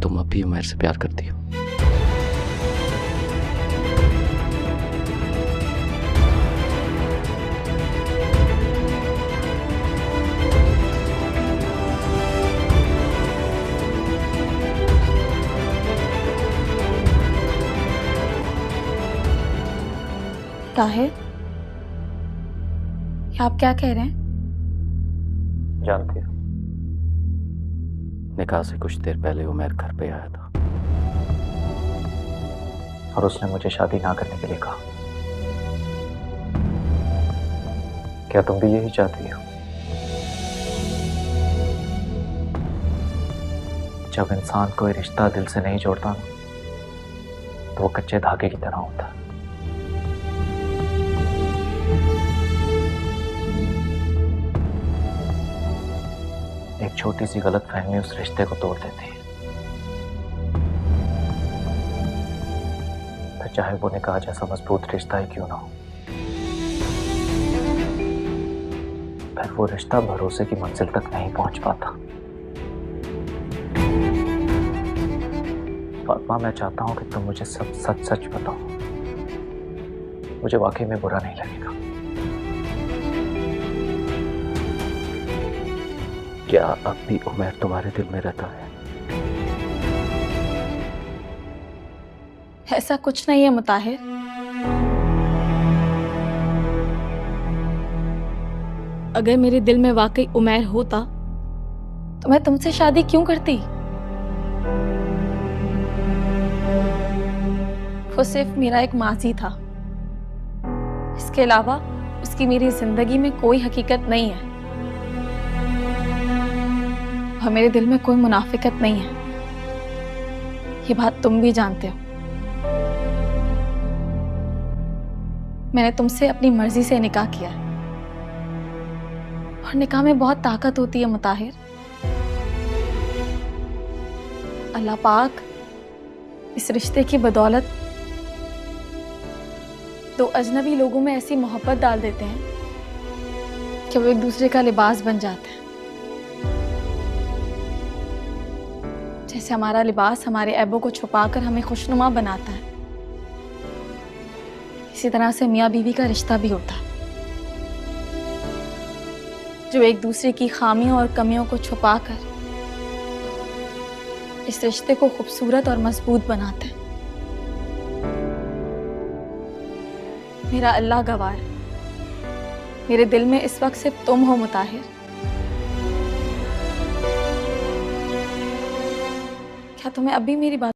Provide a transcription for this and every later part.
तुम अब भी उमैर से प्यार करती हो। ताहिर, ये आप क्या कह रहे हैं? जानती हो, निकाह से कुछ देर पहले उमैर घर पे आया था और उसने मुझे शादी ना करने के लिए कहा। क्या तुम भी यही चाहती हो? जब इंसान कोई रिश्ता दिल से नहीं जोड़ता ना, तो वो कच्चे धागे की तरह होता है। एक छोटी सी गलतफहमी उस रिश्ते को तोड़ देती है। फिर चाहे वो निकाह जैसा मजबूत रिश्ता ही क्यों ना हो, फिर वो रिश्ता भरोसे की मंजिल तक नहीं पहुंच पाता। फातिमा, मैं चाहता हूं कि तुम मुझे सब सच सच बताओ। मुझे वाकई में बुरा नहीं लगेगा। क्या अब भी उमैर तुम्हारे दिल में रहता है? ऐसा कुछ नहीं है मुताहिर। अगर मेरे दिल में वाकई उमैर होता तो मैं तुमसे शादी क्यों करती? वो सिर्फ मेरा एक माजी था। इसके अलावा उसकी मेरी जिंदगी में कोई हकीकत नहीं है और मेरे दिल में कोई मुनाफिकत नहीं है। ये बात तुम भी जानते हो। मैंने तुमसे अपनी मर्जी से निकाह किया है और निकाह में बहुत ताकत होती है मुताहिर। अल्लाह पाक इस रिश्ते की बदौलत दो अजनबी लोगों में ऐसी मोहब्बत डाल देते हैं कि वो एक दूसरे का लिबास बन जाते हैं। जैसे हमारा लिबास हमारे ऐबों को छुपाकर हमें खुशनुमा बनाता है, इसी तरह से मियाँ बीवी का रिश्ता भी होता है, जो एक दूसरे की खामियों और कमियों को छुपाकर इस रिश्ते को खूबसूरत और मजबूत बनाते हैं। मेरा अल्लाह गवाह है, मेरे दिल में इस वक्त सिर्फ तुम हो मुताहिर। क्या तुम्हें अभी मेरी बात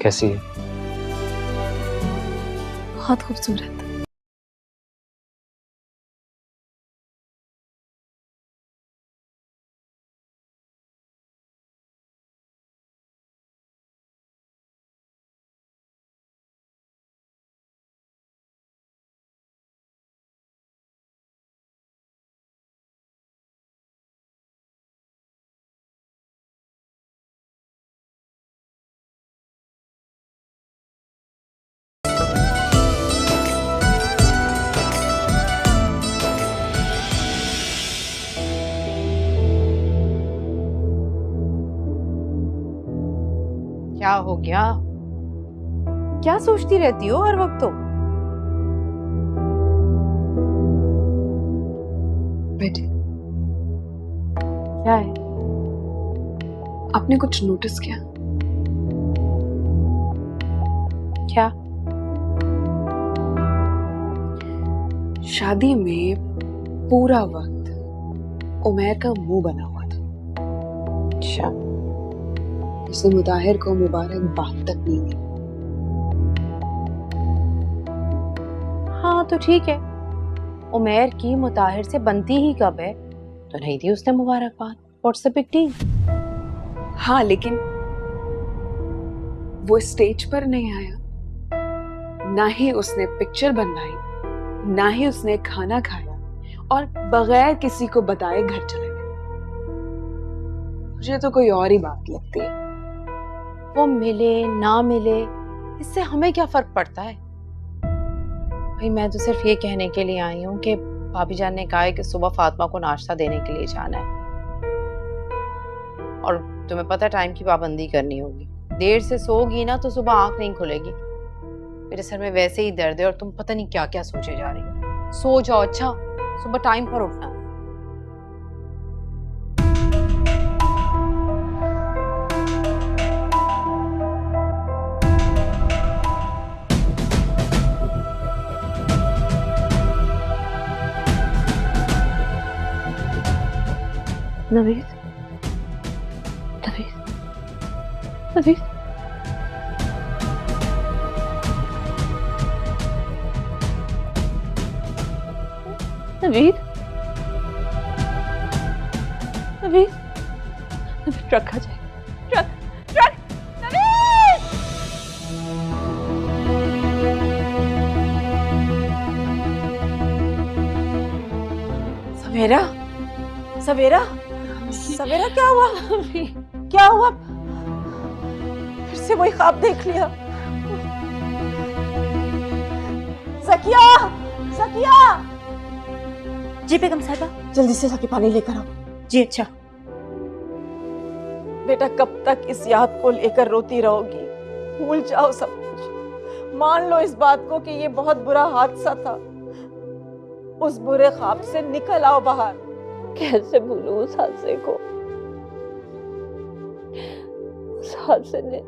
कैसी है? बहुत खूबसूरत। क्या हो गया? क्या सोचती रहती हो हर वक्त? तो बेटे, क्या है? आपने कुछ नोटिस किया? क्या? शादी में पूरा वक्त उमैर का मुंह बना हुआ था। अच्छा, उसने मुताहिर को मुबारकबाद तक नहीं दी। हाँ तो ठीक है, उमैर की मुताहिर से बनती ही कब है, तो नहीं दी उसने मुबारकबाद। What's the big deal? हाँ, लेकिन वो स्टेज पर नहीं आया, ना ही उसने पिक्चर बनवाई, ना ही उसने खाना खाया, और बगैर किसी को बताए घर चले गए। मुझे तो कोई और ही बात लगती है। वो मिले ना मिले, इससे हमें क्या फर्क पड़ता है? भाई मैं तो सिर्फ ये कहने के लिए आई हूँ कि भाभी जान ने कहा है कि सुबह फातिमा को नाश्ता देने के लिए जाना है, और तुम्हें पता है टाइम की पाबंदी करनी होगी। देर से सोगी ना तो सुबह आंख नहीं खुलेगी। मेरे सर में वैसे ही दर्द है और तुम पता नहीं क्या क्या सोचे जा रही हो। सो जाओ, अच्छा सुबह टाइम पर उठना। नवीद, नवीद, नवीद, नवीद, नवीद, नवीद, ट्रक आ जाए, ट्रक, ट्रक, नवीद! सवेरा, सवेरा, सवेरा, क्या हुआ? क्या हुआ? फिर से वही ख्वाब देख लिया? ज़किया, ज़किया! जी बेगम साहिबा, जल्दी से जाके पानी लेकर आओ। जी अच्छा। बेटा कब तक इस याद को लेकर रोती रहोगी? भूल जाओ सब कुछ। मान लो इस बात को कि ये बहुत बुरा हादसा था। उस बुरे ख्वाब से निकल आओ बाहर। कैसे भूलूं उस हादसे को? उस हादसे ने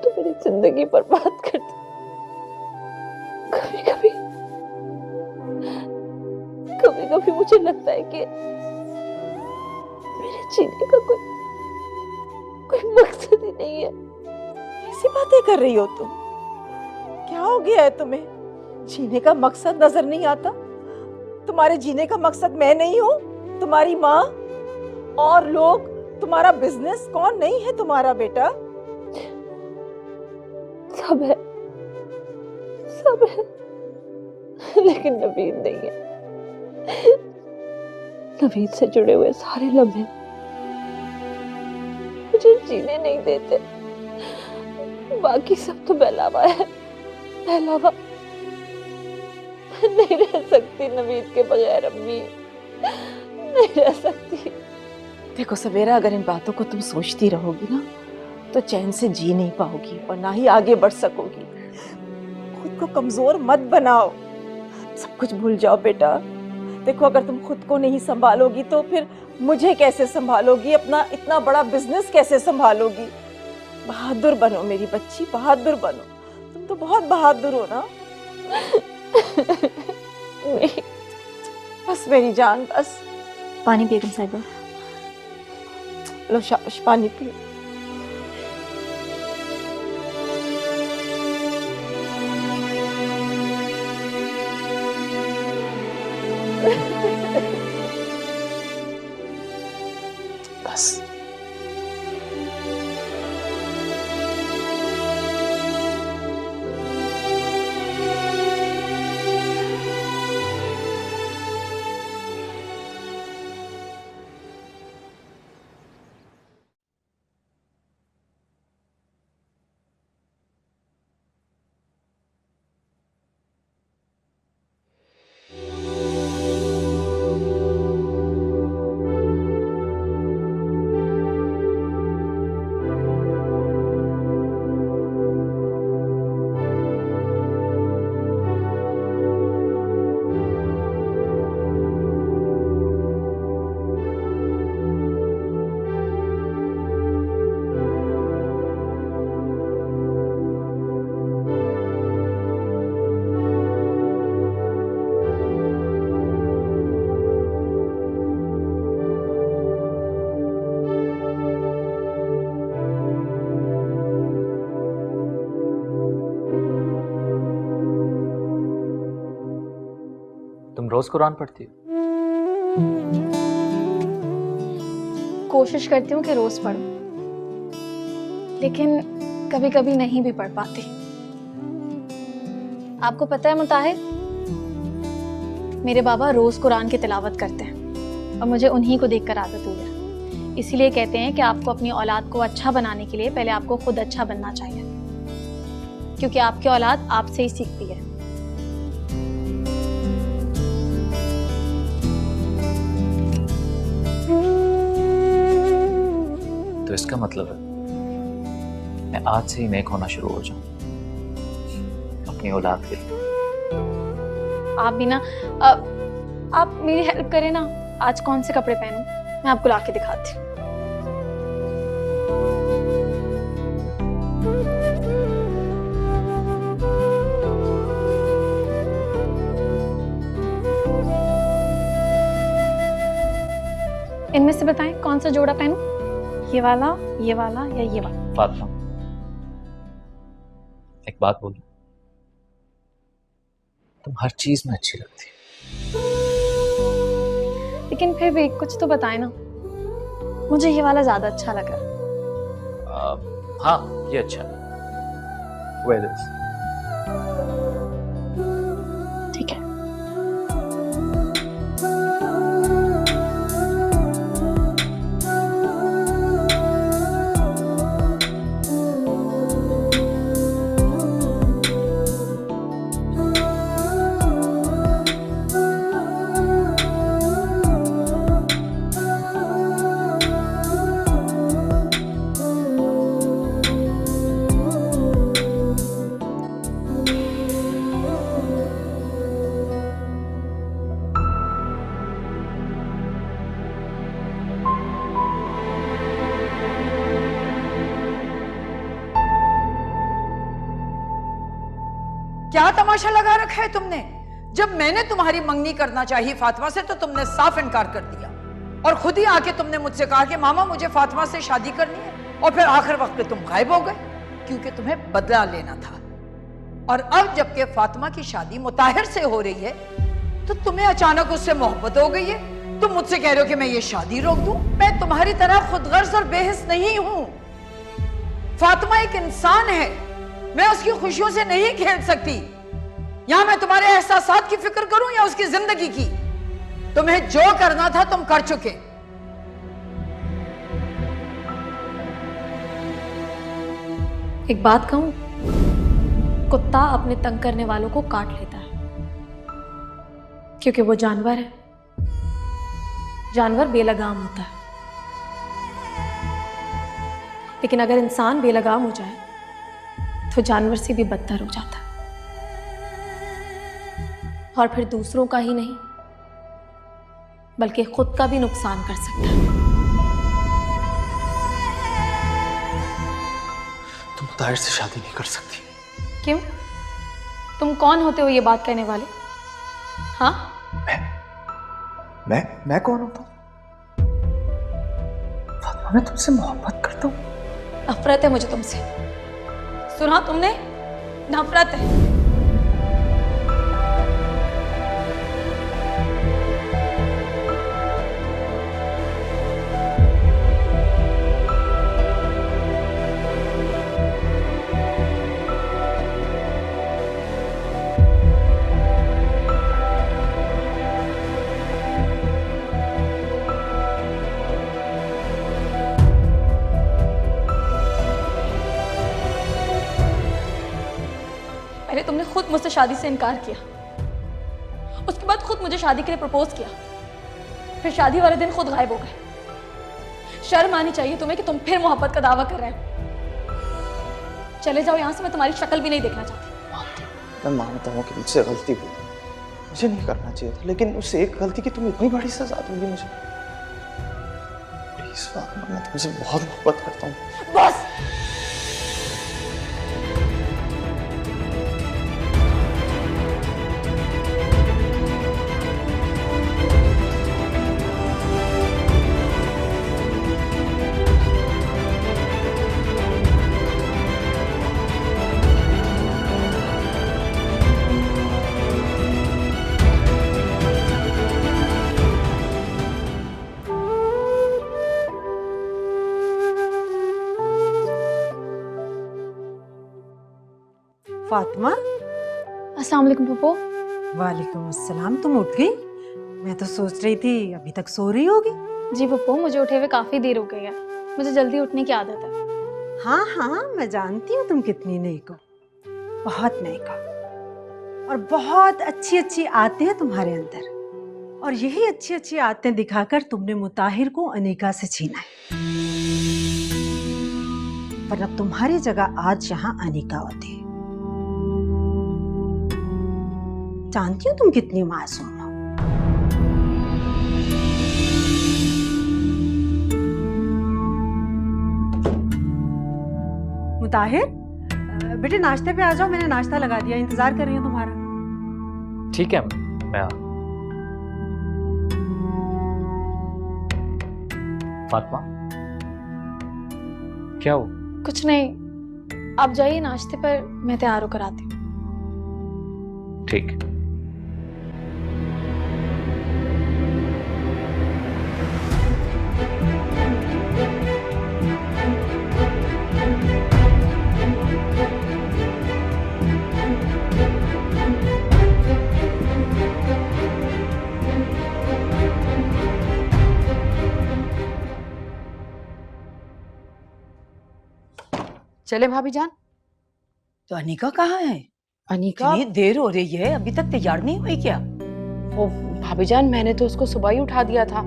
तो मेरी जिंदगी बर्बाद कर दी। कभी कभी कभी कभी मुझे लगता है कि मेरे जीने का कोई मकसद ही नहीं है। ऐसी बातें कर रही हो तुम? क्या हो गया है तुम्हें? जीने का मकसद नजर नहीं आता? तुम्हारे जीने का मकसद मैं नहीं हूँ? तुम्हारी माँ और लोग? तुम्हारा बिजनेस? कौन नहीं है तुम्हारा बेटा? सब है, सब है, लेकिन नवीद नहीं है। नवीद से जुड़े हुए सारे लम्हे मुझे जीने नहीं देते। बाकी सब तो बहलावा है, बहलावा। नहीं रह सकती नवीद के बगैर अम्मी, नहीं रह सकती। देखो सवेरा, अगर इन बातों को तुम सोचती रहोगी ना तो चैन से जी नहीं पाओगी और ना ही आगे बढ़ सकोगी। खुद को कमजोर मत बनाओ, सब कुछ भूल जाओ बेटा। देखो अगर तुम खुद को नहीं संभालोगी तो फिर मुझे कैसे संभालोगी? अपना इतना बड़ा बिजनेस कैसे संभालोगी? बहादुर बनो मेरी बच्ची, बहादुर बनो। तुम तो बहुत बहादुर हो ना। बस मेरी जान, बस। पानी बेगम साहिबा। लो शाबाश, पानी पियो। बस। तुम रोज कुरान पढ़ती हो? कोशिश करती हूँ कि रोज पढूं, लेकिन कभी कभी नहीं भी पढ़ पाती। आपको पता है मुताहिर, मेरे बाबा रोज कुरान की तिलावत करते हैं और मुझे उन्हीं को देखकर आदत हुई है। इसीलिए कहते हैं कि आपको अपनी औलाद को अच्छा बनाने के लिए पहले आपको खुद अच्छा बनना चाहिए, क्योंकि आपकी औलाद आपसे ही सीखती है। तो इसका मतलब है मैं आज से ही नेक होना शुरू हो जाऊं अपनी औलाद के लिए। आप भी ना आप मेरी हेल्प करें ना। आज कौन से कपड़े पहनूं, मैं आपको लाके दिखाती हूँ। इनमें से बताएं कौन सा जोड़ा पहनूं, ये वाला या ये वाला? फातिमा, एक बात बोलूं, तुम हर चीज में अच्छी लगती हो। लेकिन फिर भी कुछ तो बताएं ना। मुझे ये वाला ज्यादा अच्छा लगा। हाँ, ये अच्छा है। Wear this. ठीक है। क्या तमाशा लगा रखा है तुमने? जब मैंने तुम्हारी मंगनी करना चाहिए फातिमा से तो तुमने साफ इनकार कर दिया और खुद ही आके तुमने मुझसे कहा कि मामा मुझे फातिमा से शादी करनी है, और फिर आखिर वक्त पे तुम गायब हो गए क्योंकि तुम्हें बदला लेना था। और अब जबकि फातिमा की शादी मुताहिर से हो रही है तो तुम्हें अचानक उससे मोहब्बत हो गई है। तुम मुझसे कह रहे हो कि मैं ये शादी रोक दूं? मैं तुम्हारी तरह खुदगर्ज और बेहिस नहीं हूं। फातिमा एक इंसान है, मैं उसकी खुशियों से नहीं खेल सकती। यहां मैं तुम्हारे एहसासात की फिक्र करूं या उसकी जिंदगी की? तुम्हें जो करना था तुम कर चुके। एक बात कहूं, कुत्ता अपने तंग करने वालों को काट लेता है क्योंकि वो जानवर है। जानवर बेलगाम होता है, लेकिन अगर इंसान बेलगाम हो जाए तो जानवर से भी बदतर हो जाता है, और फिर दूसरों का ही नहीं बल्कि खुद का भी नुकसान कर सकता है। तुम मुताहिर से शादी नहीं कर सकती। क्यों? तुम कौन होते हो ये बात कहने वाले? हाँ, मैं कौन होता हूं? फातिमा, मैं तुमसे मोहब्बत करता हूं। नफरत है मुझे तुमसे। सुना तुमने? नफरत है। पहले तुमने खुद मुझसे शादी से इनकार किया, उसके बाद खुद मुझे शादी के लिए प्रपोज किया, फिर शादी वाले दिन खुद गायब हो गए। शर्म आनी चाहिए तुम्हें कि तुम फिर मोहब्बत का दावा कर रहे हो। चले जाओ यहां से, मैं तुम्हारी शक्ल भी नहीं देखना चाहती। मैं मानता हूँ कि मुझसे गलती हुई, मुझे नहीं करना चाहिए था, लेकिन उस एक गलती की तुम इतनी बड़ी सजा दोगी मुझे? प्लीज फातिमा, मैं तुमसे बहुत मोहब्बत करता हूँ। बस। फातिमा। अस्सलाम वालेकुम पप्पू। वालेकुम अस्सलाम, तुम उठ गई? मैं तो सोच रही थी अभी तक सो रही होगी। जी पप्पू, मुझे उठे हुए काफ़ी देर हो गई है। मुझे जल्दी उठने की आदत है। हाँ हाँ, मैं जानती हूँ तुम कितनी नेक हो, बहुत नेक हो, और बहुत अच्छी अच्छी आदतें हैं तुम्हारे अंदर, और यही अच्छी अच्छी आदतें दिखाकर तुमने मुताहिर को अनीका से छीना है। पर अब तुम्हारी जगह आज यहाँ अनीका होती। जानती हूँ तुम कितनी मासूम हो। मुताहिर, बेटे नाश्ते पे आ जाओ, मैंने नाश्ता लगा दिया, इंतजार कर रही हूँ तुम्हारा। ठीक है, मैं फातिमा, क्या हो? कुछ नहीं, आप जाइए नाश्ते पर, मैं तैयार होकर आती हूँ। ठीक। चले भाभी जान। तो अनिका कहाँ है? अनीका, इतनी देर हो रही है, अभी तक तैयार नहीं हुई क्या? वो भाभी जान, मैंने तो उसको सुबह ही उठा दिया था,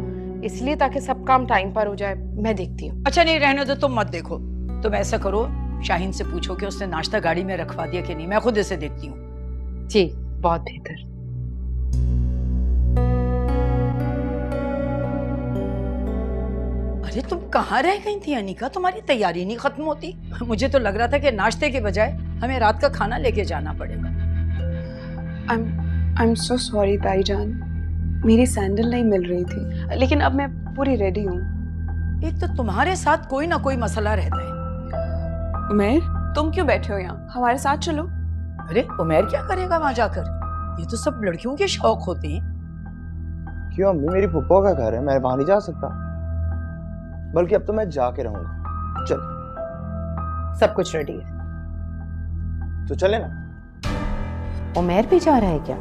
इसलिए ताकि सब काम टाइम पर हो जाए। मैं देखती हूँ। अच्छा नहीं, रहने दो, तुम मत देखो। तुम ऐसा करो, शाहीन से पूछो कि उसने नाश्ता गाड़ी में रखवा दिया कि नहीं, मैं खुद इसे देखती हूँ। जी, बहुत बेहतर। अरे तुम कहाँ रह गई थी अनिका? तुम्हारी तैयारी नहीं खत्म होती। मुझे तो लग रहा था कि नाश्ते के बजाय हमें रात का खाना लेके जाना पड़ेगा। आई एम सो सॉरी ताईजान, मेरी सैंडल नहीं मिल रही थी, लेकिन अब मैं पूरी रेडी हूँ। एक तो तुम्हारे साथ कोई ना कोई मसला रहता है। उमैर, तुम क्यों बैठे हो यहाँ? हमारे साथ चलो। अरे उमैर क्या करेगा वहां जाकर? ये तो सब लड़कियों के शौक होते हैं। क्यों अम्मी, मेरी फुप्पो का घर है, मैं वहां नहीं जा सकता? बल्कि अब तो मैं जाके रहूंगा। चल, सब कुछ रेडी है। तो चले ना। उमैर भी जा रहा है क्या?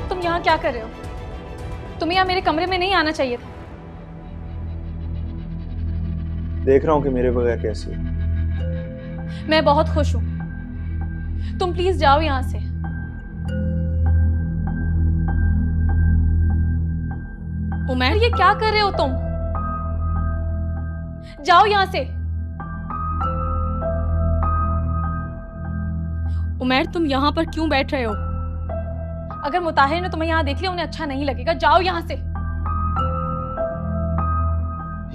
तुम यहाँ क्या कर रहे हो? तुम्हें यहाँ मेरे कमरे में नहीं आना चाहिए था। देख रहा हूँ कि मेरे बगैर कैसी है। मैं बहुत खुश हूँ। तुम प्लीज जाओ यहाँ से। उमैर, ये क्या कर रहे हो तुम? जाओ यहाँ से। उमैर, तुम यहाँ पर क्यों बैठ रहे हो? अगर मुताहिर ने तुम्हें यहाँ देख लिया, उन्हें अच्छा नहीं लगेगा। जाओ यहाँ से।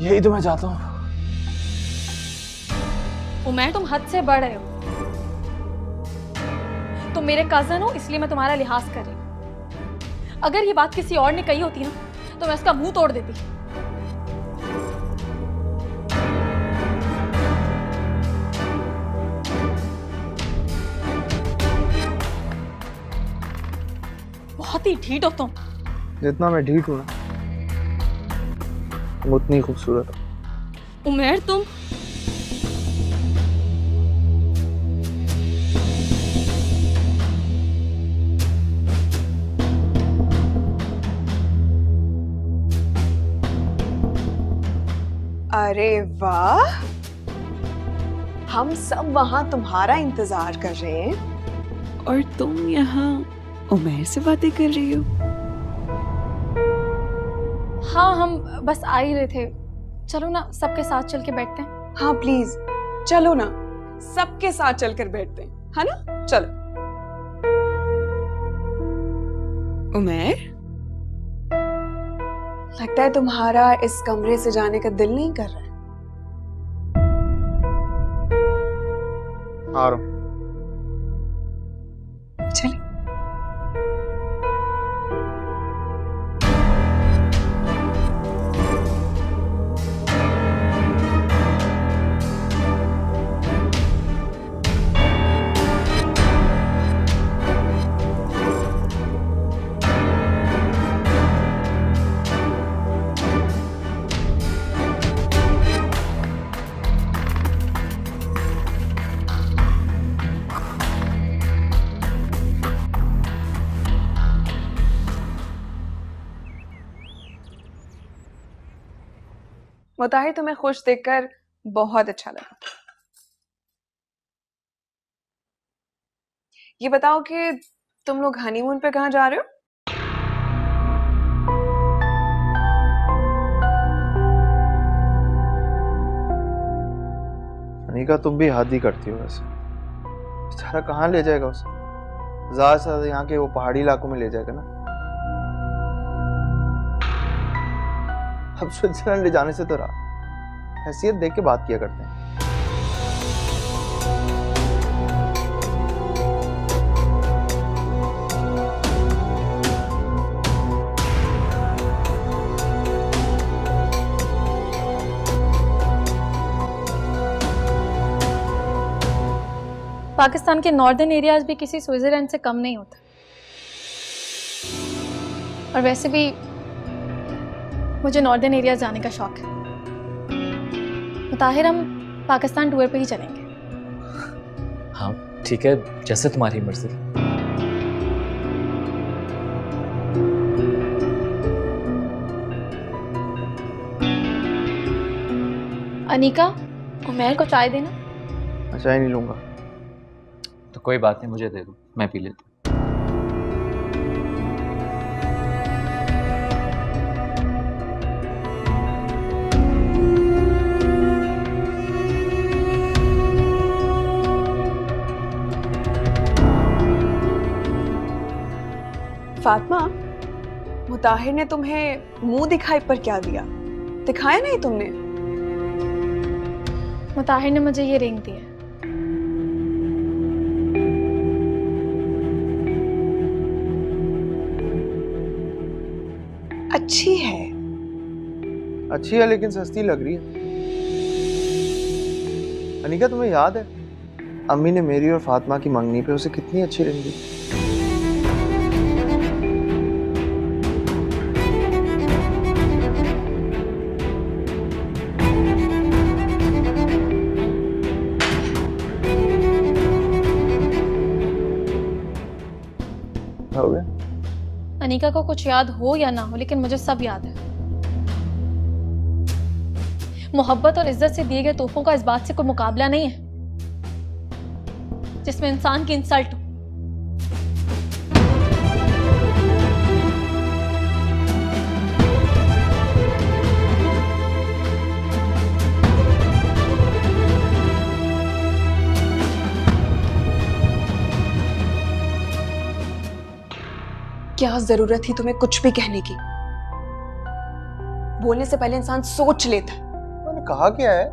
यही तो मैं चाहता हूँ। उमैर, तुम हद से बढ़ रहे हो। तुम मेरे कजन हो, इसलिए मैं तुम्हारा लिहाज कर रही हूँ। अगर ये बात किसी और ने कही होती ना, तो मैं उसका मुंह तोड़ देती। बहुत ही ढीठ हो तुम। जितना मैं ढीठ हूँ ना, तुम उतनी खूबसूरत हो। उमैर, तुम अरे वाह, हम सब वहां तुम्हारा इंतजार कर रहे हैं और तुम यहाँ उमैर से बातें कर रही हो। हाँ, हम बस आ ही रहे थे। चलो ना, सबके साथ चल के बैठते हैं। हाँ प्लीज चलो ना, सबके साथ चलकर बैठते हैं, है ना? चलो। उमैर, लगता है तुम्हारा इस कमरे से जाने का दिल नहीं कर रहा है। आ रहा हूं। चलिए। मुताहिर, तुम्हें खुश देखकर बहुत अच्छा लगा। ये बताओ कि तुम लोग हनीमून पे कहाँ जा रहे हो? अनिका, तुम भी हद ही करती हो वैसे। बेचारा कहाँ ले जाएगा उसे? ज्यादा से ज्यादा यहाँ के वो पहाड़ी इलाकों में ले जाएगा ना। अब स्विट्जरलैंड ले जाने से तो रहा, हैसियत देख के बात किया करते हैं। पाकिस्तान के नॉर्दर्न एरियाज भी किसी स्विट्जरलैंड से कम नहीं होता। और वैसे भी मुझे नॉर्दर्न एरिया जाने का शौक है। मुताहिर, हम पाकिस्तान टूर पे ही चलेंगे। हाँ ठीक है, जैसे तुम्हारी मर्जी। अनीका, उमैर को चाय देना। अच्छा, ही नहीं लूंगा। तो कोई बात नहीं, मुझे दे दो, मैं पी लेता हूँ। फातिमा, मुताहिर ने तुम्हें मुंह दिखाई पर क्या दिया? दिखाया नहीं तुमने? मुताहिर ने मुझे ये रिंग दी है। अच्छी है। अच्छी है लेकिन सस्ती लग रही है। अनिका, तुम्हें याद है अम्मी ने मेरी और फातिमा की मंगनी पे उसे कितनी अच्छी रिंग दी? हो गया? अनीका को कुछ याद हो या ना हो, लेकिन मुझे सब याद है। मोहब्बत और इज्जत से दिए गए तोहफों का इस बात से कोई मुकाबला नहीं है जिसमें इंसान की इंसल्ट हो। क्या जरूरत थी तुम्हें कुछ भी कहने की? बोलने से पहले इंसान सोच लेता है। मैंने कहा क्या है?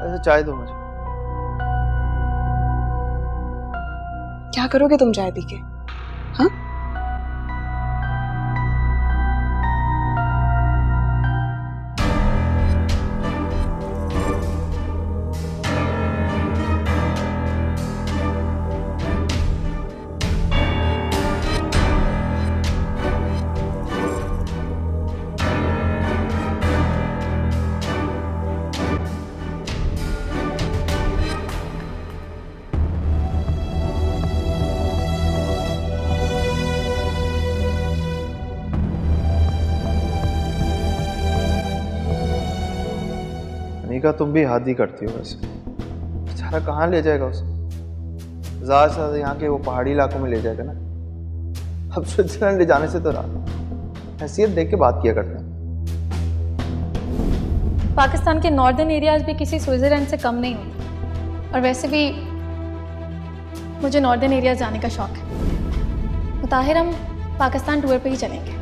ऐसे चाय दो मुझे। क्या करोगे तुम चाय पी के? हाँ? अनिका तुम भी हाथ ही करती हो वैसे। बेचारा कहाँ ले जाएगा उसे? ज़्यादा से ज़्यादा यहाँ के वो पहाड़ी इलाकों में ले जाएगा ना। अब स्विट्जरलैंड ले जाने से तो रहा, हैसियत देख के बात किया करते हैं। पाकिस्तान के नॉर्दर्न एरियाज भी किसी स्विट्जरलैंड से कम नहीं होते, और वैसे भी मुझे नॉर्दर्न एरियाज जाने का शौक है। ताहिर हम पाकिस्तान टूर पे ही चलेंगे।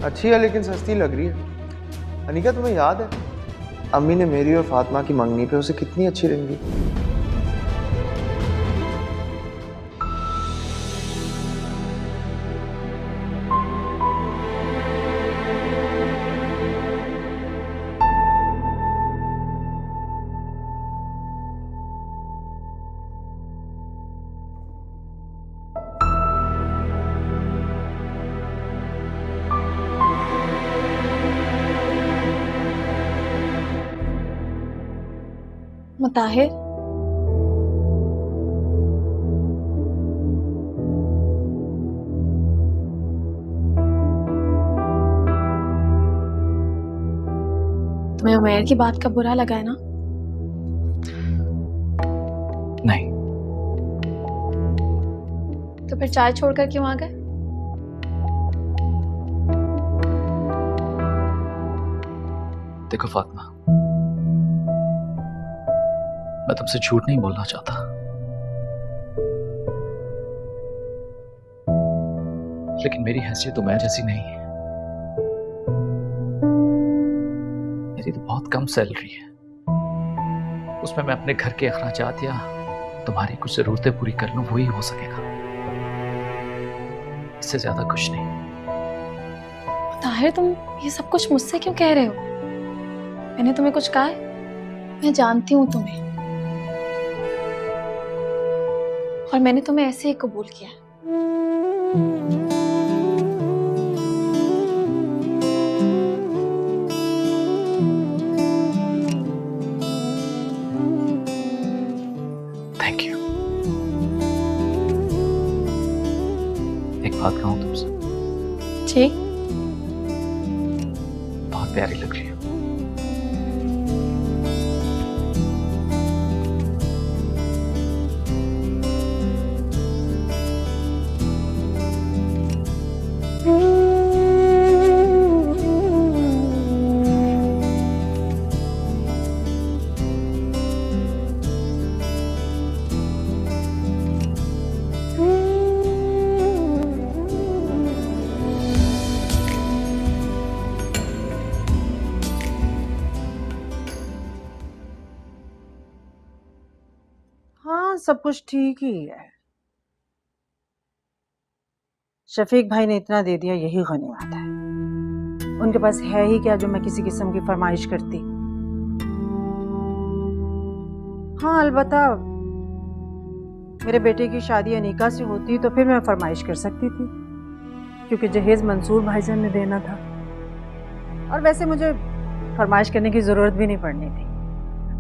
अच्छी है लेकिन सस्ती लग रही है। अनिका तुम्हें याद है अम्मी ने मेरी और फातिमा की मंगनी पे उसे कितनी अच्छी रिंग दी? मुताहिर, तुम्हें उमैर की बात का बुरा लगा है ना? नहीं। तो फिर चाय छोड़कर क्यों आ गए? देखो फातिमा, मैं तुमसे झूठ नहीं बोलना चाहता, लेकिन मेरी हैसियत उमैर जैसी नहीं है। मेरी तो बहुत कम सैलरी है, उसमें मैं अपने घर के अखराजात या तुम्हारी कुछ जरूरतें पूरी कर लूं, वही हो सकेगा, इससे ज्यादा कुछ नहीं। ताहिर, तुम ये सब कुछ मुझसे क्यों कह रहे हो? मैंने तुम्हें कुछ कहा है? मैं जानती हूँ तुम्हें, और मैंने तुम्हें ऐसे ही कबूल किया। Thank you. एक बात कहूं तुमसे? जी। बहुत प्यारी लग रही है। हाँ, सब कुछ ठीक ही है। शफीक भाई ने इतना दे दिया, यही गनीमत है। उनके पास है ही क्या जो मैं किसी किस्म की फरमाइश करती। हाँ, अलबत्ता मेरे बेटे की शादी अनीका से होती तो फिर मैं फरमाइश कर सकती थी, क्योंकि जहेज मंसूर भाईजान ने देना था, और वैसे मुझे फरमाइश करने की जरूरत भी नहीं पड़नी थी।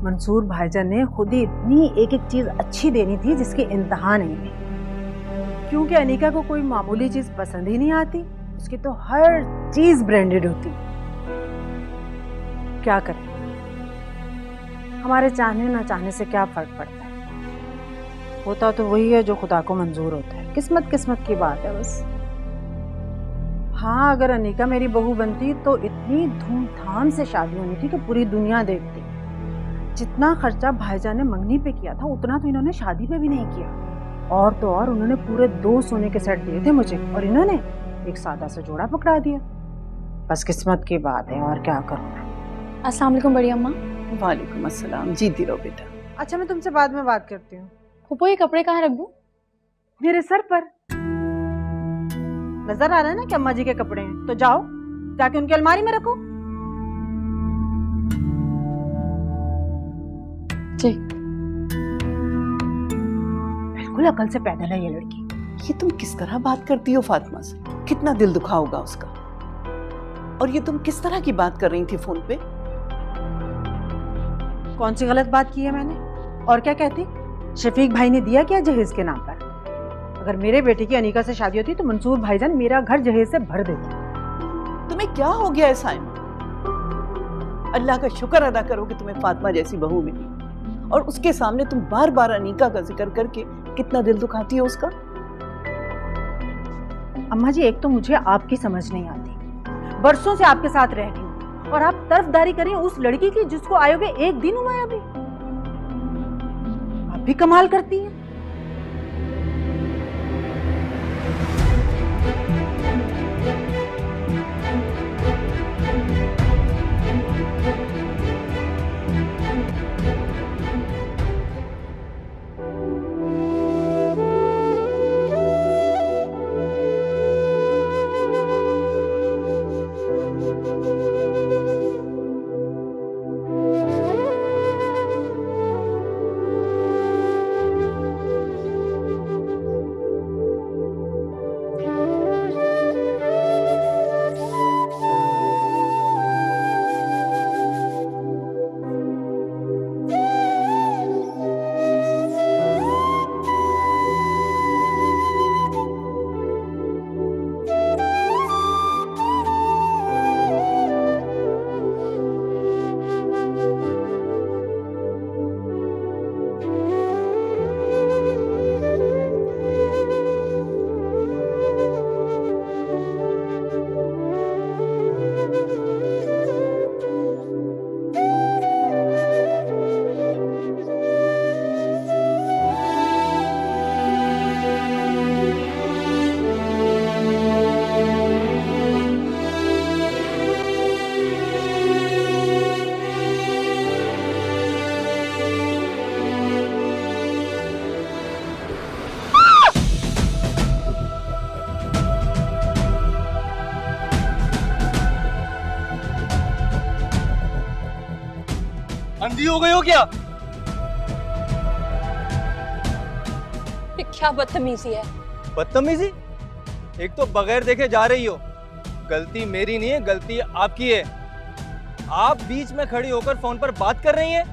मंसूर भाईजान ने खुद ही इतनी एक एक चीज अच्छी देनी थी जिसकी इंतहा नहीं थी, क्योंकि अनीका को कोई मामूली चीज पसंद ही नहीं आती, उसकी तो हर चीज ब्रांडेड होती। क्या करें, हमारे चाहने ना चाहने से क्या फर्क पड़ता है। होता तो वही है जो खुदा को मंजूर होता है। किस्मत किस्मत की बात है बस। हाँ, अगर अनीका मेरी बहू बनती तो इतनी धूमधाम से शादी होनी थी कि पूरी दुनिया देखती। जितना खर्चा भाईजान ने मंगनी पे किया था उतना तो इन्होंने शादी पे भी नहीं किया। और तो और उन्होंने पूरे 2 सोने के सेट दिए थे मुझे, और इन्होंने एक सादा सा जोड़ा पकड़ा दिया। बस किस्मत की बात है, और क्या करूं मैं। अस्सलाम वालेकुम बड़ी अम्मा। वालेकुम अस्सलाम, जीती रहो बेटा। अच्छा, मैं तुमसे बाद में बात करती हूँ। फूफो, ये कपड़े कहाँ रख दूं? मेरे सर पर नजर आ रहा है ना कि अम्मा जी के कपड़े हैं, तो जाओ जाके उनकी अलमारी में रखो। जी। बिल्कुल अकल से पैदल है ये लड़की। ये तुम किस तरह बात करती हो फातिमा से? कितना दिल दुखा होगा उसका। और ये तुम किस तरह की बात कर रही थी फोन पे? कौन सी गलत बात की है मैंने? और क्या कहती? शफीक भाई ने दिया क्या जहेज के नाम पर? अगर मेरे बेटे की अनीका से शादी होती तो मंसूर भाईजान मेरा घर जहेज से भर देते। तुम्हें क्या हो गया है साइमा? अल्लाह का शुक्र अदा करो कि तुम्हें फातिमा जैसी बहू मिली, और उसके सामने तुम बार बार अनीका का जिक्र करके कितना दिल दुखाती हो उसका। अम्मा जी, एक तो मुझे आपकी समझ नहीं आती, बरसों से आपके साथ रह रही हूँ और आप तरफदारी करें उस लड़की की जिसको आए हुए 1 दिन हुआ है अभी। आप भी कमाल करती हैं। अंधी हो गई हो क्या? ये क्या बदतमीजी है? बदतमीजी? एक तो बगैर देखे जा रही हो। गलती मेरी नहीं है, गलती आपकी है। आप बीच में खड़ी होकर फोन पर बात कर रही हैं।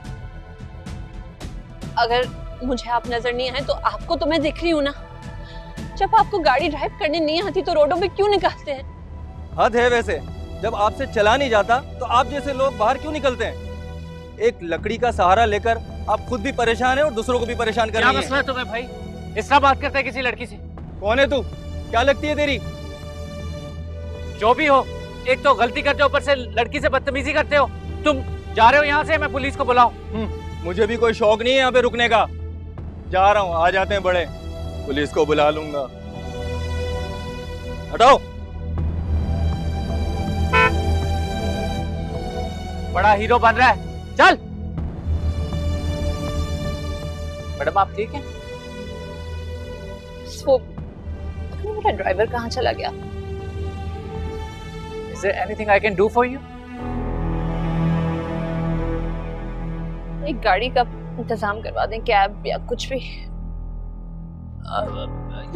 अगर मुझे आप नजर नहीं आए तो आपको तो मैं दिख रही हूँ ना। जब आपको गाड़ी ड्राइव करने नहीं आती तो रोडों पे क्यों निकालते हैं? हद है वैसे। जब आपसे चला नहीं जाता तो आप जैसे लोग बाहर क्यों निकलते हैं? एक लकड़ी का सहारा लेकर आप खुद भी परेशान हैं और दूसरों को भी परेशान कर रही हैं। क्या मसला है तुम्हें भाई? इस तरह बात करता है किसी लड़की से? कौन है तू? क्या लगती है तेरी? जो भी हो, एक तो गलती करते हो, ऊपर से लड़की से बदतमीजी करते हो। तुम जा रहे हो यहाँ से? मैं पुलिस को बुलाऊं? मुझे भी कोई शौक नहीं है यहाँ पे रुकने का। जा रहा हूँ, आ जाते हैं बड़े, पुलिस को बुला लूंगा। हटाओ। बड़ा हीरो बन रहा है, चल। मैडम आप ठीक हैं? वो मेरा ड्राइवर कहाँ चला गया? Is there anything I can do for you? एक गाड़ी का इंतजाम करवा दें, कैब या कुछ भी।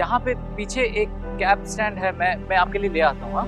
यहाँ पे पीछे एक कैब स्टैंड है, मैं आपके लिए ले आता हूँ।